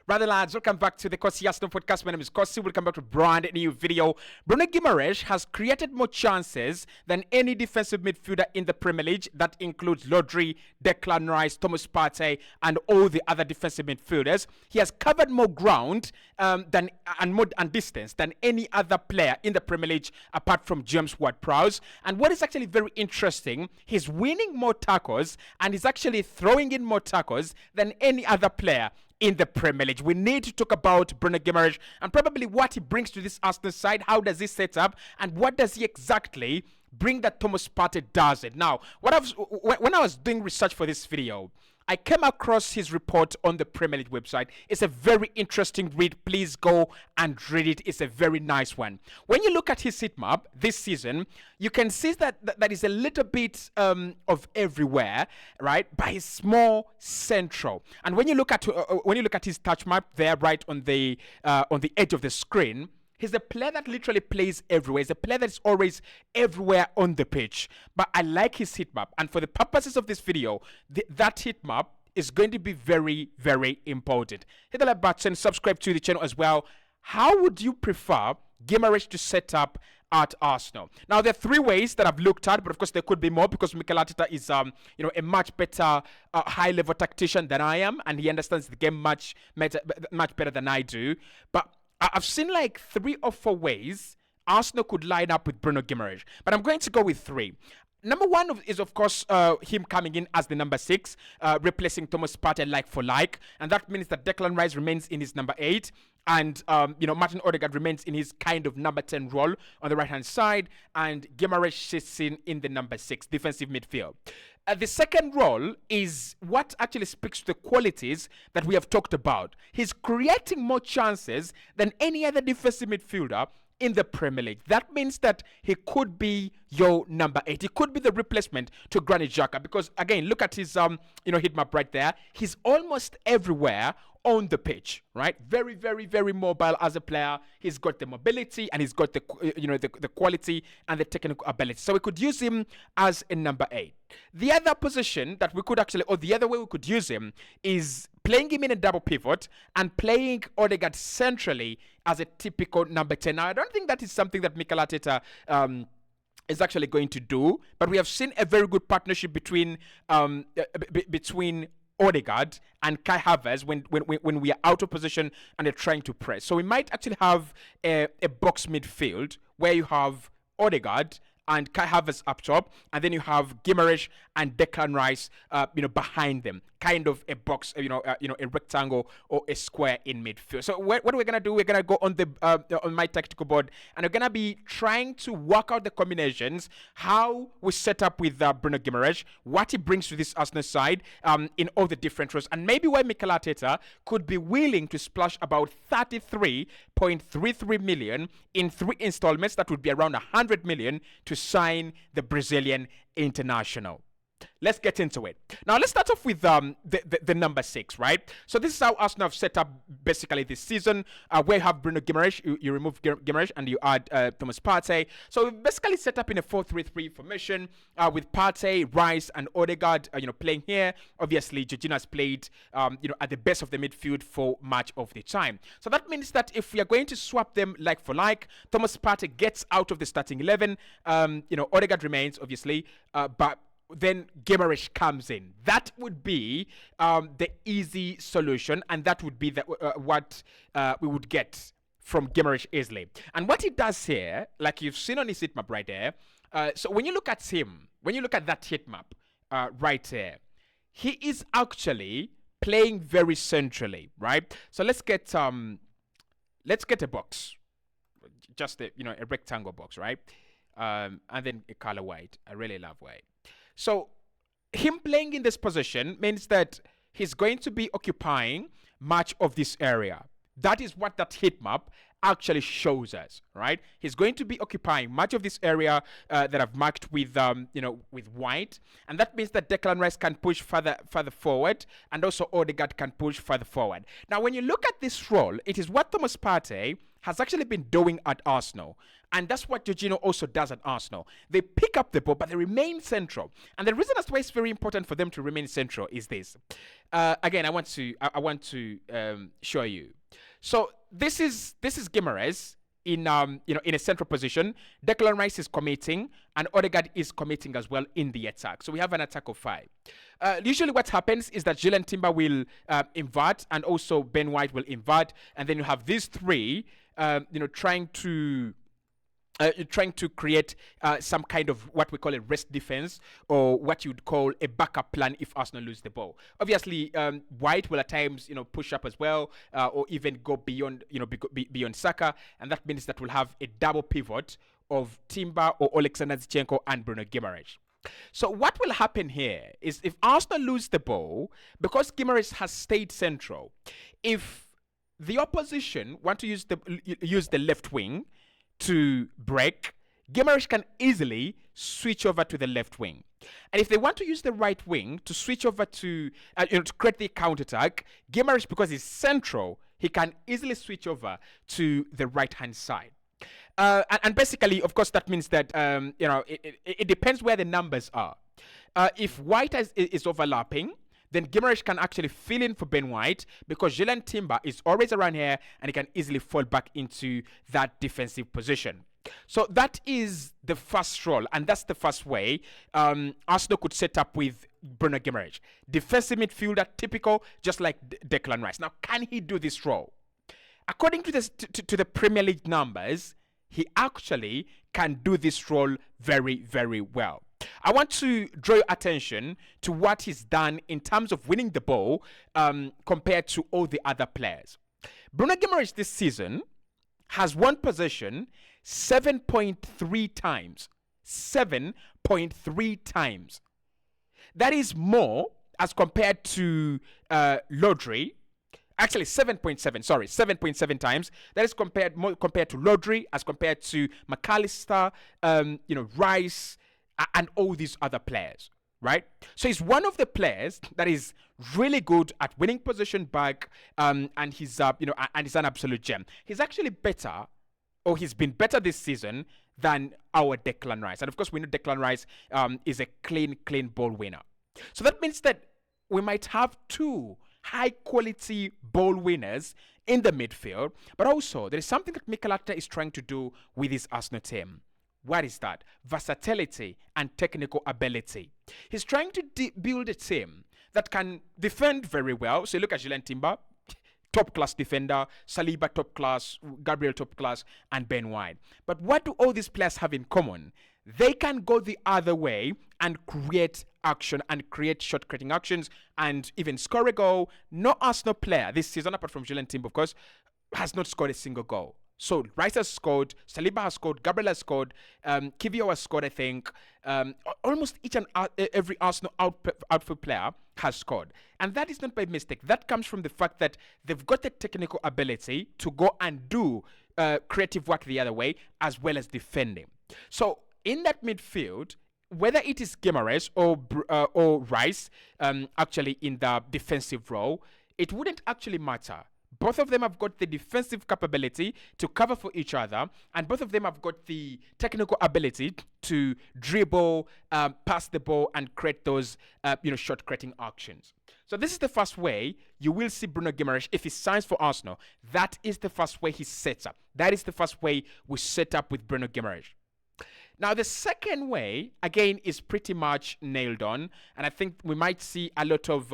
Brother lads, welcome back to the Cossy podcast. My name is Cossy. Welcome back to a brand new video. Bruno Guimaraez has created more chances than any defensive midfielder in the Premier League. That includes Rodri, Declan Rice, Thomas Partey, and all the other defensive midfielders. He has covered more ground and distance than any other player in the Premier League apart from James Ward-Prowse. And what is actually very interesting, he's winning more tackles and he's actually throwing in more tackles than any other player in the Premier League. We need to talk about Bruno Guimaraez and probably what he brings to this Arsenal side. How does he set up and what does he exactly bring that Thomas Partey doesn't? Now, when I was doing research for this video, I came across his report on the Premier League website. It's a very interesting read. Please go and read it. It's a very nice one. When you look at his heat map this season, you can see that is a little bit of everywhere, right? But it's more central. And when you look at his touch map there, right on the edge of the screen, he's a player that literally plays everywhere. He's a player that's always everywhere on the pitch. But I like his heat map. And for the purposes of this video, that heat map is going to be very, very important. Hit the like button, subscribe to the channel as well. How would you prefer Guimaraez to set up at Arsenal? Now, there are three ways that I've looked at, but of course there could be more because Mikel Arteta is a much better high-level tactician than I am, and he understands the game much better than I do. But I've seen like 3 or 4 ways Arsenal could line up with Bruno Guimaraez, but I'm going to go with 3. Number 1 is, of course, him coming in as the number 6, replacing Thomas Partey like for like, and that means that Declan Rice remains in his number 8, and Martin Odegaard remains in his kind of number 10 role on the right-hand side, and Guimaraez sits in the number 6, defensive midfield. The second role is what actually speaks to the qualities that we have talked about. He's creating more chances than any other defensive midfielder in the Premier League. That means that he could be your number 8. He could be the replacement to Granit Xhaka because, again, look at his heat map right there. He's almost everywhere on the pitch, right? Very, very, very mobile as a player. He's got the mobility and he's got the quality and the technical ability. So we could use him as a number 8. The other position that we could actually, or the other way we could use him is playing him in a double pivot and playing Odegaard centrally as a typical number 10. Now, I don't think that is something that Mikel Arteta is actually going to do, but we have seen a very good partnership between Odegaard and Kai Havertz when we are out of position and they're trying to press. So we might actually have a box midfield where you have Odegaard and Kai Havertz up top, and then you have Guimaraez and Declan Rice, behind them, kind of a box, a rectangle or a square in midfield. So what are we gonna do? We're gonna go on on my tactical board, and we're gonna be trying to work out the combinations, how we set up with Bruno Guimaraez, what he brings to this Arsenal side, in all the different roles, and maybe why Mikel Arteta could be willing to splash about 33.33 million in 3 installments. That would be around 100 million to sign the Brazilian international. Let's get into it. Now, let's start off with the number 6, right? So this is how Arsenal have set up basically this season, where you have Bruno Guimaraez, you remove Guimaraez and you add Thomas Partey. So we basically set up in a 4-3-3 formation with Partey, Rice, and Odegaard, playing here. Obviously, Jorginho's played, at the best of the midfield for much of the time. So that means that if we are going to swap them like for like, Thomas Partey gets out of the starting 11. Odegaard remains, obviously, but then Guimaraez comes in. That would be the easy solution, and that would be what we would get from Guimaraez easily. And what he does here, like you've seen on his heat map right there, so when you look at him, when you look at that heat map right there, he is actually playing very centrally, right? So let's get a box, just a rectangle box, right? And then a color white. I really love white. So him playing in this position means that he's going to be occupying much of this area. That is what that heat map actually shows us, right? He's going to be occupying much of this area that I've marked with, with white, and that means that Declan Rice can push further forward, and also Odegaard can push further forward. Now, when you look at this role, it is what Thomas Partey has actually been doing at Arsenal. And that's what Jorginho also does at Arsenal. They pick up the ball, but they remain central. And the reason as to why it's very important for them to remain central is this. Again, I want to show you. So this is Guimaraez in in a central position. Declan Rice is committing, and Odegaard is committing as well in the attack. So we have an attack of 5. Usually what happens is that Gillen Timber will invert, and also Ben White will invert, and then you have these 3 trying to create some kind of what we call a rest defense, or what you'd call a backup plan if Arsenal lose the ball. Obviously, White will at times push up as well, or even go beyond beyond Saka, and that means that we'll have a double pivot of Timber or Alexander Zinchenko and Bruno Guimaraes. So what will happen here is, if Arsenal lose the ball, because Guimaraes has stayed central, if the opposition want to use the left wing to break, Guimaraes can easily switch over to the left wing. And if they want to use the right wing to switch over to create the counter-attack, Guimaraes, because he's central, he can easily switch over to the right-hand side. And basically, of course, that means that it depends where the numbers are. If White is overlapping, then Guimaraes can actually fill in for Ben White, because Gillen Timber is always around here and he can easily fall back into that defensive position. So that is the first role, and that's the first way Arsenal could set up with Bruno Guimaraes. Defensive midfielder, typical, just like Declan Rice. Now, can he do this role? According to the Premier League numbers, he actually can do this role very, very well. I want to draw your attention to what he's done in terms of winning the ball compared to all the other players. Bruno Guimaraes this season has won possession 7.3 times. 7.3 times. That is more as compared to Lodri. Actually, 7.7 times. That is more compared to Lodri, as compared to McAllister, Rice, and all these other players, right? So he's one of the players that is really good at winning possession back, and he's and he's an absolute gem. He's actually better, or he's been better this season than our Declan Rice. And of course, we know Declan Rice is a clean ball winner. So that means that we might have 2 high-quality ball winners in the midfield, but also there is something that Mikel Arteta is trying to do with his Arsenal team. What is that? Versatility and technical ability. He's trying to build a team that can defend very well. So look at Gillen Timber, top-class defender, Saliba top-class, Gabriel top-class, and Ben White. But what do all these players have in common? They can go the other way and create action and create shot-creating actions and even score a goal. No Arsenal player this season, apart from Gillen Timber, of course, has not scored a single goal. So Rice has scored, Saliba has scored, Gabriel has scored, Kivio has scored, I think. Almost each and every Arsenal outfield player has scored. And that is not by mistake. That comes from the fact that they've got the technical ability to go and do creative work the other way, as well as defending. So in that midfield, whether it is Guimaraes or Rice, actually in the defensive role, it wouldn't actually matter. Both of them have got the defensive capability to cover for each other, and both of them have got the technical ability to dribble, pass the ball, and create those, shot-creating actions. So this is the first way you will see Bruno Guimaraes if he signs for Arsenal. That is the first way he sets up. That is the first way we set up with Bruno Guimaraes. Now, the second way, again, is pretty much nailed on, and I think we might see a lot of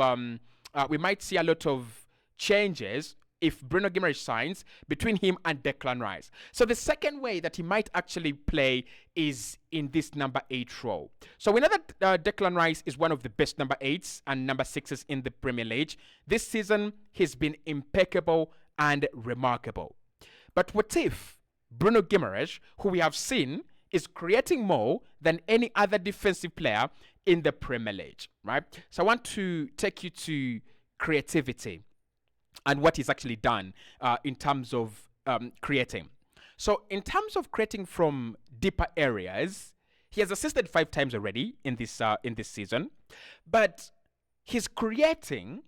changes if Bruno Guimaraes signs between him and Declan Rice. So the second way that he might actually play is in this number 8 role. So we know that Declan Rice is one of the best number 8s and number 6s in the Premier League. This season, he's been impeccable and remarkable. But what if Bruno Guimaraes, who we have seen, is creating more than any other defensive player in the Premier League, right? So I want to take you to creativity and what he's actually done in terms of creating. So in terms of creating from deeper areas, he has assisted 5 times already in this season, but he's creating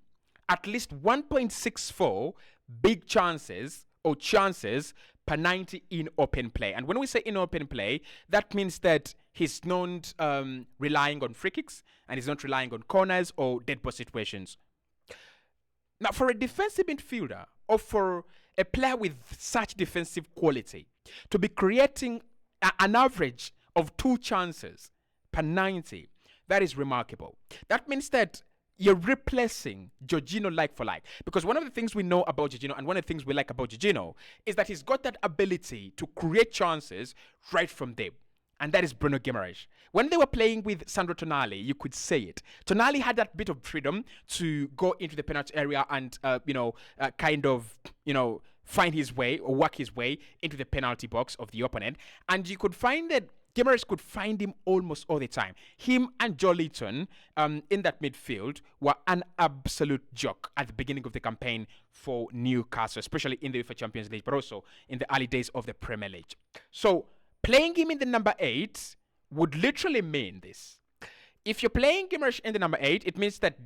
at least 1.64 big chances or chances per 90 in open play. And when we say in open play, that means that he's not relying on free kicks and he's not relying on corners or dead ball situations. Now, for a defensive midfielder or for a player with such defensive quality to be creating an average of 2 chances per 90, that is remarkable. That means that you're replacing Jorginho like for like. Because one of the things we know about Jorginho and one of the things we like about Jorginho is that he's got that ability to create chances right from there. And that is Bruno Guimaraez. When they were playing with Sandro Tonali, you could say it. Tonali had that bit of freedom to go into the penalty area and, find his way or work his way into the penalty box of the opponent. And you could find that Guimaraez could find him almost all the time. Him and Joelinton in that midfield were an absolute joke at the beginning of the campaign for Newcastle, especially in the UEFA Champions League, but also in the early days of the Premier League. So playing him in the number 8 would literally mean this. If you're playing Guimaraez in the number 8, it means that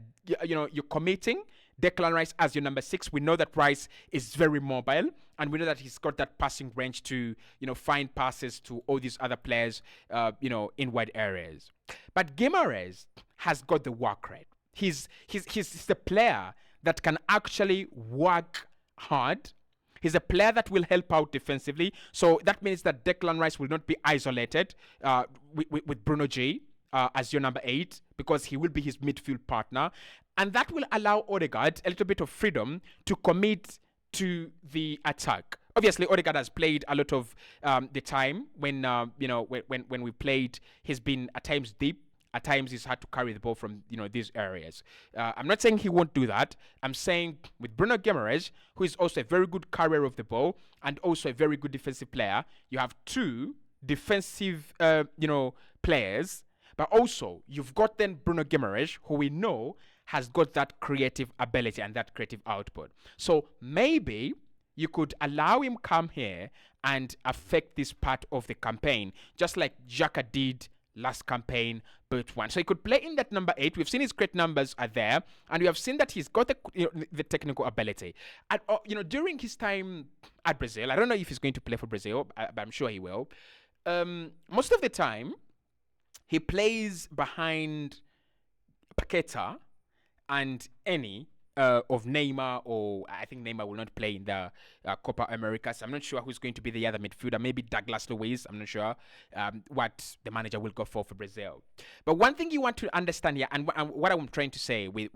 you're committing Declan Rice as your number 6. We know that Rice is very mobile, and we know that he's got that passing range to find passes to all these other players in wide areas. But Guimaraez has got the work rate. He's the player that can actually work hard. He's a player that will help out defensively. So that means that Declan Rice will not be isolated with Bruno G as your number 8, because he will be his midfield partner. And that will allow Odegaard a little bit of freedom to commit to the attack. Obviously, Odegaard has played a lot of the time when we played. He's been at times deep. At times, he's had to carry the ball from these areas. I'm not saying he won't do that. I'm saying with Bruno Guimaraez, who is also a very good carrier of the ball and also a very good defensive player, you have 2 defensive players, but also you've got then Bruno Guimaraez, who we know has got that creative ability and that creative output. So maybe you could allow him come here and affect this part of the campaign, just like Xhaka did last campaign, but one. So he could play in that number 8. We've seen his great numbers are there, and we have seen that he's got the technical ability. And during his time at Brazil, I don't know if he's going to play for Brazil, but I'm sure he will. Most of the time, he plays behind Paqueta and any of Neymar, or I think Neymar will not play in the Copa America. So I'm not sure who's going to be the other midfielder. Maybe Douglas Luiz. I'm not sure what the manager will go for Brazil. But one thing you want to understand here, and what I'm trying to say with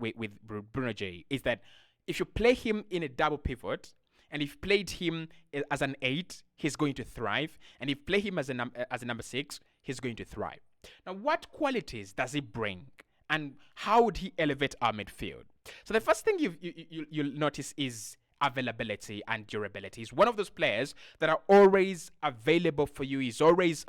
Bruno J, is that if you play him in a double pivot, and if you played him as an 8, he's going to thrive. And if you play him as a number 6, he's going to thrive. Now, what qualities does he bring? And how would he elevate our midfield? So the first thing you'll notice is availability and durability. He's one of those players that are always available for you. He's always,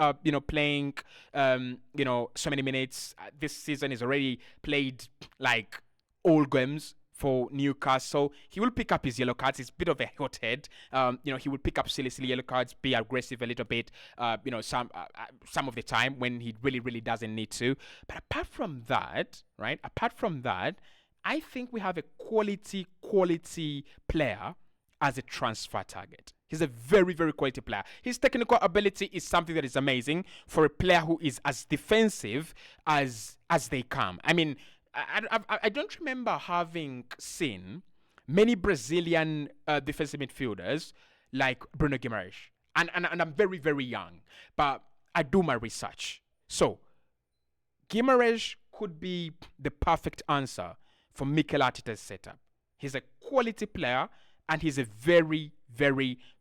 playing, so many minutes. This season he's already played like all games for Newcastle. He will pick up his yellow cards. He's a bit of a hothead. He will pick up silly yellow cards, be aggressive a little bit, some of the time when he really doesn't need to. But apart from that, I think we have a quality player as a transfer target. He's a very quality player. His technical ability is something that is amazing for a player who is as defensive as they come. I mean, I don't remember having seen many Brazilian defensive midfielders like Bruno Guimaraez. And I'm very young, but I do my research. So, Guimaraez could be the perfect answer for Mikel Arteta's setup. He's a quality player, and he's a very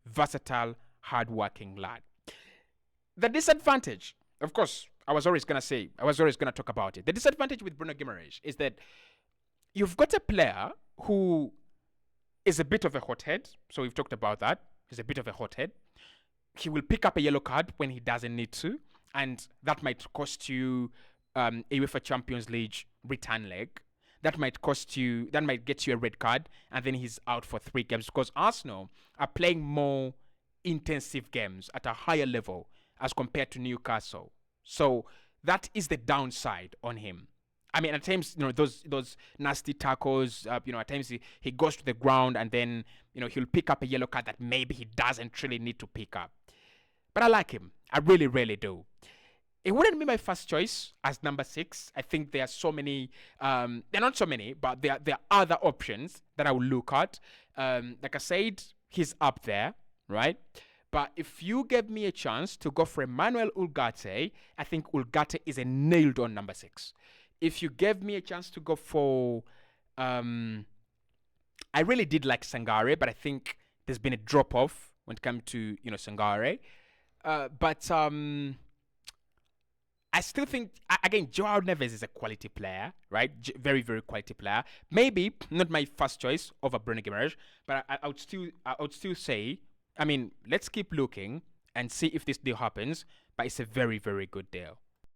versatile, hard-working lad. The disadvantage, of course, I was always going to talk about it. The disadvantage with Bruno Guimaraez is that you've got a player who is a bit of a hothead. So we've talked about that. He's a bit of a hothead. He will pick up a yellow card when he doesn't need to, and that might cost you a UEFA Champions League return leg. That might get you a red card, and then he's out for 3 games, because Arsenal are playing more intensive games at a higher level as compared to Newcastle. So that is the downside on him. I mean, at times, those nasty tackles, at times he goes to the ground and then, he'll pick up a yellow card that maybe he doesn't really need to pick up. But I like him. I really, really do. It wouldn't be my first choice as number 6. I think there are so many, they're not so many, but there are other options that I will look at. Like I said, he's up there, right? But if you gave me a chance to go for Emmanuel Ugarte, I think Ugarte is a nailed-on number 6. If you gave me a chance to go for, I really did like Sangare, but I think there's been a drop-off when it comes to, Sangare. But I still think, again, Joao Neves is a quality player, right? Very, very quality player. Maybe not my first choice over Bruno Guimaraez, but I would still say, I mean, let's keep looking and see if this deal happens. But it's a very, very good deal.